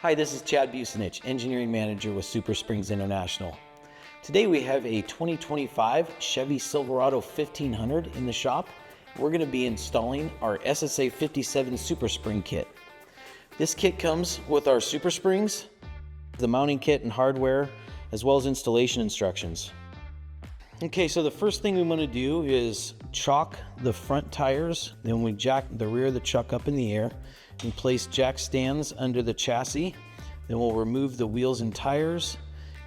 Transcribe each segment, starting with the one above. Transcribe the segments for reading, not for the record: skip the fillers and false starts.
Hi, this is Chad Busenich, Engineering Manager with SuperSprings International. Today we have a 2025 Chevy Silverado 1500 in the shop. We're going to be installing our SSA57 SuperSpring kit. This kit comes with our SuperSprings, the mounting kit and hardware, as well as installation instructions. Okay, so the first thing we want to do is chock the front tires, then we jack the rear of the truck up in the air and place jack stands under the chassis. Then we'll remove the wheels and tires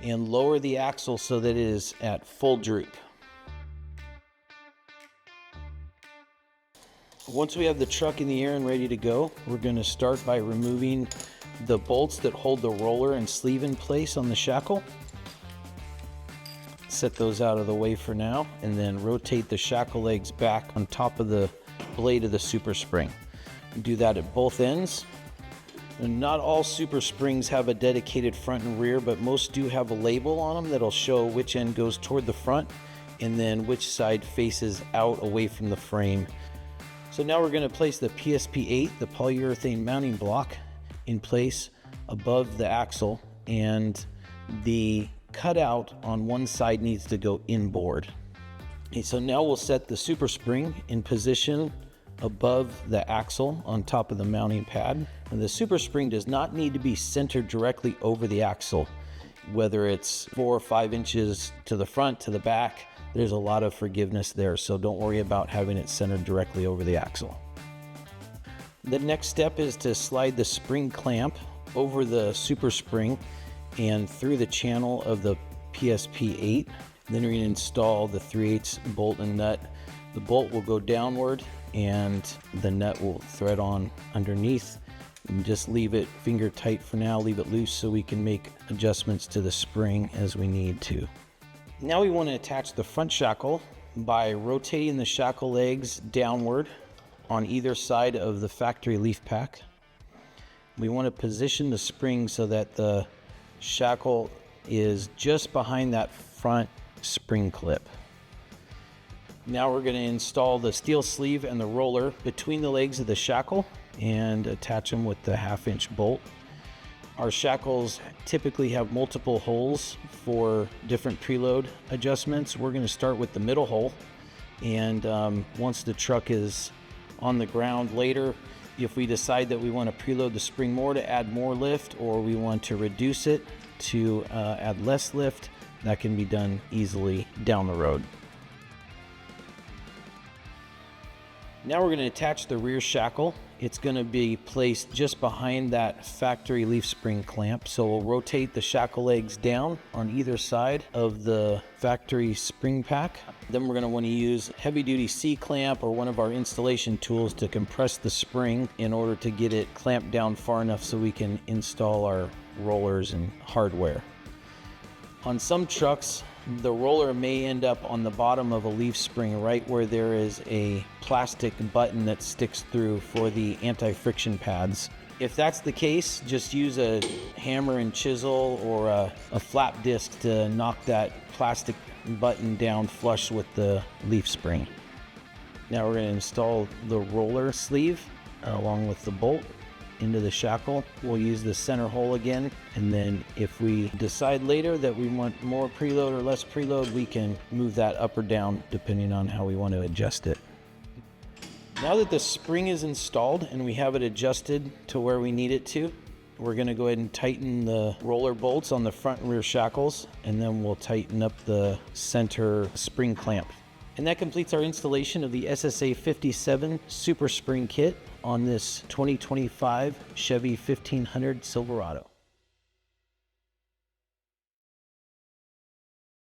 and lower the axle so that it is at full droop. Once we have the truck in the air and ready to go, we're going to start by removing the bolts that hold the roller and sleeve in place on the shackle. Set those out of the way for now, and then rotate the shackle legs back on top of the blade of the SuperSpring. Do that at both ends. And not all SuperSprings have a dedicated front and rear, but most do have a label on them that'll show which end goes toward the front and then which side faces out away from the frame. So now we're going to place the PSP8, the polyurethane mounting block, in place above the axle, and the cutout on one side needs to go inboard. Okay, so now we'll set the SuperSpring in position above the axle on top of the mounting pad. And the SuperSpring does not need to be centered directly over the axle. Whether it's 4 or 5 inches to the front, to the back, there's a lot of forgiveness there, so don't worry about having it centered directly over the axle. The next step is to slide the spring clamp over the SuperSpring and through the channel of the PSP8. Then we're going to install the 3/8 bolt and nut. The bolt will go downward and the nut will thread on underneath. And just leave it finger tight for now, leave it loose so we can make adjustments to the spring as we need to. Now we want to attach the front shackle by rotating the shackle legs downward on either side of the factory leaf pack. We want to position the spring so that the shackle is just behind that front spring clip. Now we're going to install the steel sleeve and the roller between the legs of the shackle and attach them with the 1/2-inch bolt. Our shackles typically have multiple holes for different preload adjustments. We're going to start with the middle hole, and once the truck is on the ground later, if we decide that we want to preload the spring more to add more lift, or we want to reduce it to add less lift, that can be done easily down the road. Now we're going to attach the rear shackle. It's going to be placed just behind that factory leaf spring clamp. So we'll rotate the shackle legs down on either side of the factory spring pack. Then we're going to want to use heavy duty C-clamp or one of our installation tools to compress the spring in order to get it clamped down far enough so we can install our rollers and hardware. On some trucks, the roller may end up on the bottom of a leaf spring, right where there is a plastic button that sticks through for the anti-friction pads. If that's the case, just use a hammer and chisel or a flap disc to knock that plastic button down flush with the leaf spring. Now we're going to install the roller sleeve along with the bolt into the shackle. We'll use the center hole again, and then if we decide later that we want more preload or less preload, we can move that up or down depending on how we want to adjust it. Now that the spring is installed and we have it adjusted to where we need it to, we're going to go ahead and tighten the roller bolts on the front and rear shackles, and then we'll tighten up the center spring clamp. And that completes our installation of the SSA57 SuperSpring kit on this 2025 Chevy 1500 Silverado.